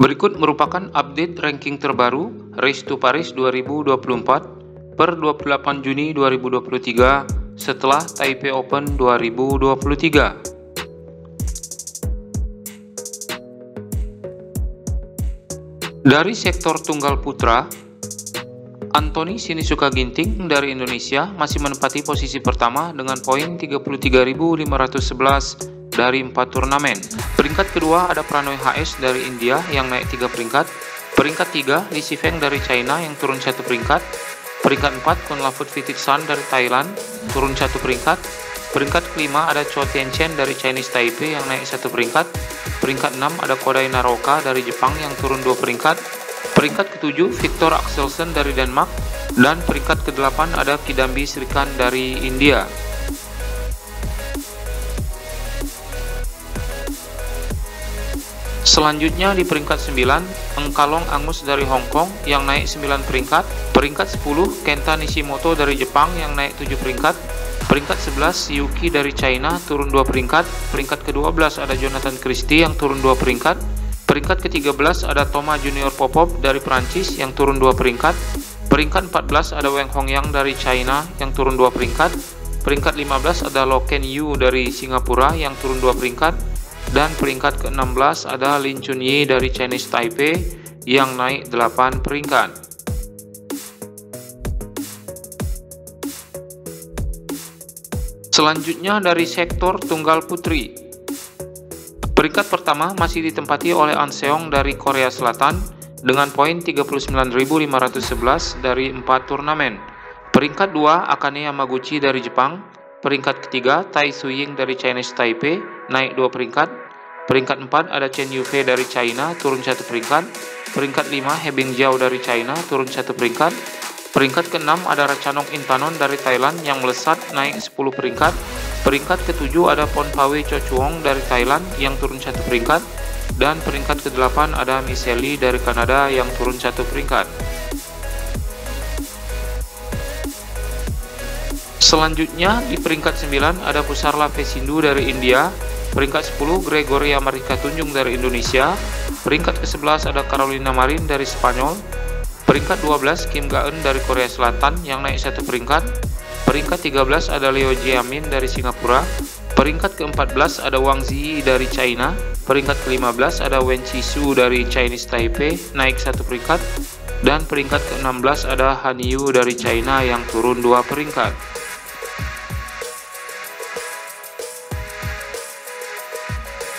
Berikut merupakan update ranking terbaru Race to Paris 2024 per 28 Juni 2023 setelah Taipei Open 2023. Dari sektor tunggal putra, Anthony Sinisuka Ginting dari Indonesia masih menempati posisi pertama dengan poin 33.511 dari 4 turnamen. Peringkat kedua ada Pranoy HS dari India yang naik 3 peringkat. Peringkat 3 Li Shifeng dari China yang turun 1 peringkat. Peringkat 4 Kunlavut Vitiksan dari Thailand turun 1 peringkat. Peringkat kelima ada Cho Tien-chen dari Chinese Taipei yang naik 1 peringkat. Peringkat 6 ada Kodai Naroka dari Jepang yang turun 2 peringkat. Peringkat ke-7 Victor Axelsen dari Denmark. Dan peringkat ke-8 ada Kidambi Srikanth dari India. Selanjutnya di peringkat 9, Engkalong Angus dari Hong Kong yang naik 9 peringkat. Peringkat 10, Kenta Nishimoto dari Jepang yang naik 7 peringkat. Peringkat 11, Yuki dari China turun 2 peringkat. Peringkat ke-12 ada Jonathan Christie yang turun 2 peringkat. Peringkat ke-13 ada Thomas Junior Popov dari Prancis yang turun 2 peringkat. Peringkat 14 ada Wang Hongyang dari China yang turun 2 peringkat. Peringkat 15 ada Lo Ken Yu dari Singapura yang turun 2 peringkat. Dan peringkat ke-16 ada Lin Chunyi dari Chinese Taipei yang naik 8 peringkat. Selanjutnya dari sektor tunggal putri. Peringkat pertama masih ditempati oleh An Seong dari Korea Selatan dengan poin 39.511 dari 4 turnamen. Peringkat 2 Akane Yamaguchi dari Jepang. Peringkat ketiga Tai Suying dari Chinese Taipei naik 2 peringkat. Peringkat 4 ada Chen Yufei dari China turun 1 peringkat. Peringkat 5 He Bingjiao dari China turun 1 peringkat. Peringkat ke-6 ada Ratchanok Intanon dari Thailand yang melesat naik 10 peringkat. Peringkat ke-7 ada Ponpawe Chochuong dari Thailand yang turun 1 peringkat. Dan peringkat ke-8 ada Michelle Lee dari Kanada yang turun 1 peringkat. Selanjutnya di peringkat 9 ada Pusarla Pesindu dari India. Peringkat 10 Gregoria Marika Tunjung dari Indonesia. Peringkat ke-11 ada Carolina Marin dari Spanyol. Peringkat 12 Kim Ga-eun dari Korea Selatan yang naik 1 peringkat. Peringkat 13 ada Liu Jiamin dari Singapura. Peringkat ke-14 ada Wang Ziyi dari China. Peringkat ke-15 ada Wen Qixu dari Chinese Taipei naik 1 peringkat. Dan peringkat ke-16 ada Han Yu dari China yang turun 2 peringkat.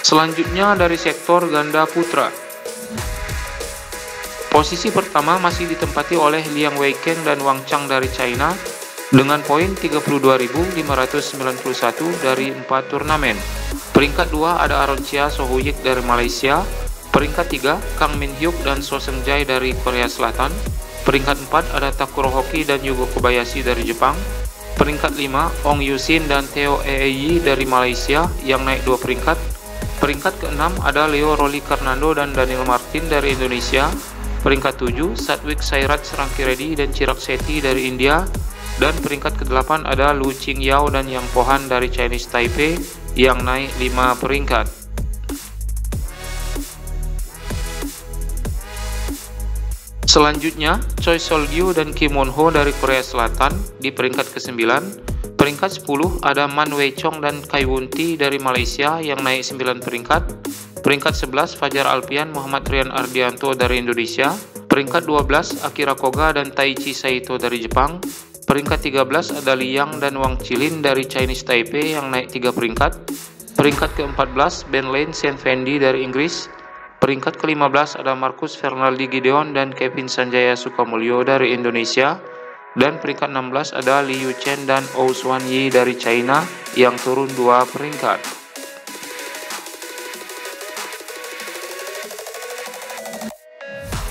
Selanjutnya dari sektor ganda putra. Posisi pertama masih ditempati oleh Liang Weikeng dan Wang Chang dari China dengan poin 32.591 dari 4 turnamen. Peringkat 2 ada Aroncia Sohuyik dari Malaysia. Peringkat 3 Kang Min Hyuk dan So Seung Jae dari Korea Selatan. Peringkat 4 ada Takuro Hoki dan Yugo Kobayashi dari Jepang. Peringkat 5 Ong Yusin dan Theo Eyi dari Malaysia yang naik 2 peringkat. Peringkat ke-6 ada Leo Rolly Karnando dan Daniel Martin dari Indonesia. Peringkat 7 Satwik Sairaj Rangkiredi dan Chirag Shetty dari India. Dan peringkat ke-8 ada Lu Qingyao dan Yang Pohan dari Chinese Taipei yang naik 5 peringkat. Selanjutnya Choi Sol-gyu dan Kim Won-ho dari Korea Selatan di peringkat ke-9. Peringkat 10 ada Man Wei-chong dan Kai Won-ti dari Malaysia yang naik 9 peringkat. Peringkat 11 Fajar Alfian Muhammad Rian Ardianto dari Indonesia. Peringkat 12 Akira Koga dan Taichi Saito dari Jepang. Peringkat 13 ada Liang dan Wang Chilin dari Chinese Taipei yang naik 3 peringkat. Peringkat ke-14 Ben Lane Saint Fendi dari Inggris. Peringkat ke-15 ada Marcus Fernaldi Gideon dan Kevin Sanjaya Sukamulyo dari Indonesia. Dan peringkat 16 ada Li Yuchen dan Ou Xuan Yi dari China yang turun 2 peringkat.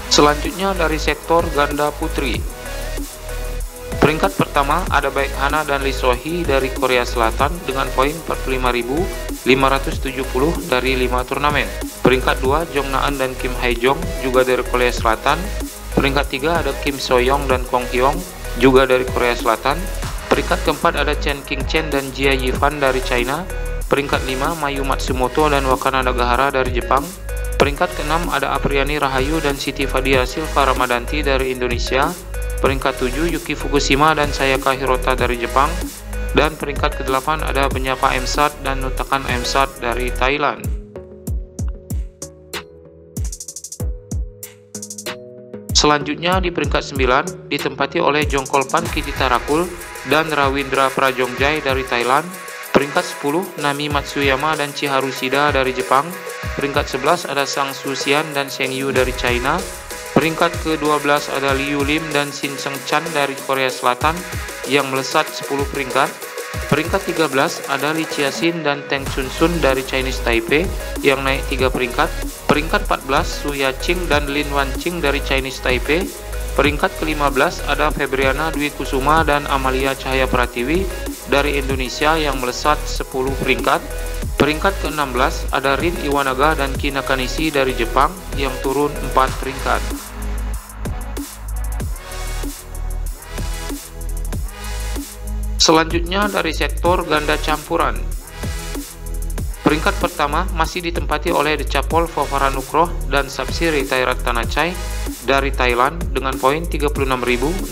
Selanjutnya dari sektor ganda putri. Peringkat pertama ada Baek Hana dan Lee So-hee dari Korea Selatan dengan poin 45.570 dari 5 turnamen. Peringkat 2 Jong Na-eun dan Kim Hae-jong juga dari Korea Selatan. Peringkat 3 ada Kim So-young dan Kong Hyong juga dari Korea Selatan. Peringkat keempat ada Chen Qingchen dan Jia Yifan dari China. Peringkat 5 Mayu Matsumoto dan Wakana Nagahara dari Jepang. Peringkat ke-6 ada Apriani Rahayu dan Siti Fadia Silva Ramadanti dari Indonesia. Peringkat 7 Yuki Fukushima dan Sayaka Hirota dari Jepang. Dan peringkat ke-8 ada Benyapa Emsat dan Nutakan Emsat dari Thailand. Selanjutnya di peringkat 9 ditempati oleh Jongkolpan Kititarakul dan Rawindra Prajongjai dari Thailand. Peringkat 10 Nami Matsuyama dan Chiharu Shida dari Jepang. Peringkat 11 ada Sang Susian dan Sheng Yu dari China. Peringkat ke-12 ada Liu Lim dan Shin Seung Chan dari Korea Selatan yang melesat 10 peringkat. Peringkat 13 ada Li Chia-sin dan Teng Chun-sun dari Chinese Taipei yang naik 3 peringkat. Peringkat 14 Su Ya-ching dan Lin Wan-ching dari Chinese Taipei. Peringkat ke-15 ada Febriana Dwi Kusuma dan Amalia Cahaya Pratiwi dari Indonesia yang melesat 10 peringkat. Peringkat ke-16 ada Rin Iwanaga dan Ki Nakanishi dari Jepang yang turun 4 peringkat. Selanjutnya dari sektor ganda campuran. Peringkat pertama masih ditempati oleh Decapol Fofaranukroh dan Sapsiri Thairattanachai dari Thailand dengan poin 36.604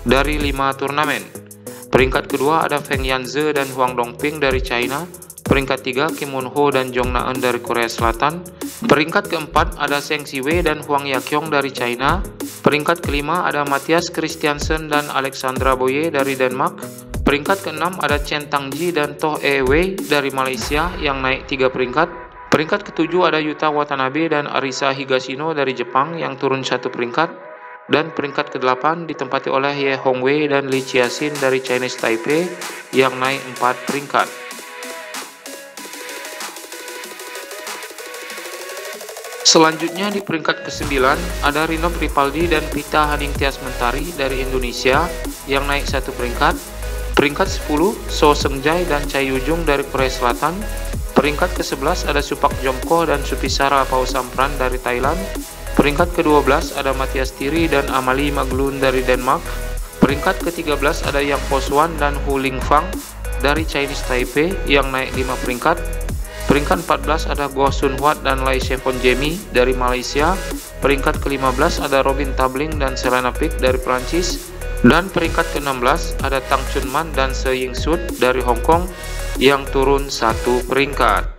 dari 5 turnamen. Peringkat kedua ada Feng Yanze dan Huang Dongping dari China. Peringkat 3 Kim Moon Ho dan Jong Na-eun dari Korea Selatan. Peringkat keempat ada Zheng Siwei dan Huang Yakyong dari China. Peringkat kelima ada Matthias Christiansen dan Alexandra Boye dari Denmark. Peringkat keenam ada Chen Tangji dan Toh E Wei dari Malaysia yang naik 3 peringkat. Peringkat ketujuh ada Yuta Watanabe dan Arisa Higashino dari Jepang yang turun 1 peringkat. Dan peringkat ke-8 ditempati oleh Ye Hongwei dan Li Chia-sin dari Chinese Taipei yang naik 4 peringkat. Selanjutnya di peringkat ke-9 ada Rino Ripaldi dan Pita Haningtyas Mentari dari Indonesia yang naik 1 peringkat. Peringkat 10 So Seung-jae dan Chai Yu-jung dari Korea Selatan. Peringkat ke-11 ada Supak Jomko dan Supisara Pausampran dari Thailand. Peringkat ke-12 ada Matthias Thierry dan Amalie Maglund dari Denmark. Peringkat ke-13 ada Yang Poswan dan Hu Lingfang dari Chinese Taipei yang naik 5 peringkat. Peringkat 14 ada Goh Sun Huat dan Lai Chevon Jemi dari Malaysia. Peringkat ke-15 ada Robin Tabling dan Serena Pick dari Prancis. Dan peringkat ke-16 ada Tang Chunman dan Se Ying Sud dari Hong Kong yang turun 1 peringkat.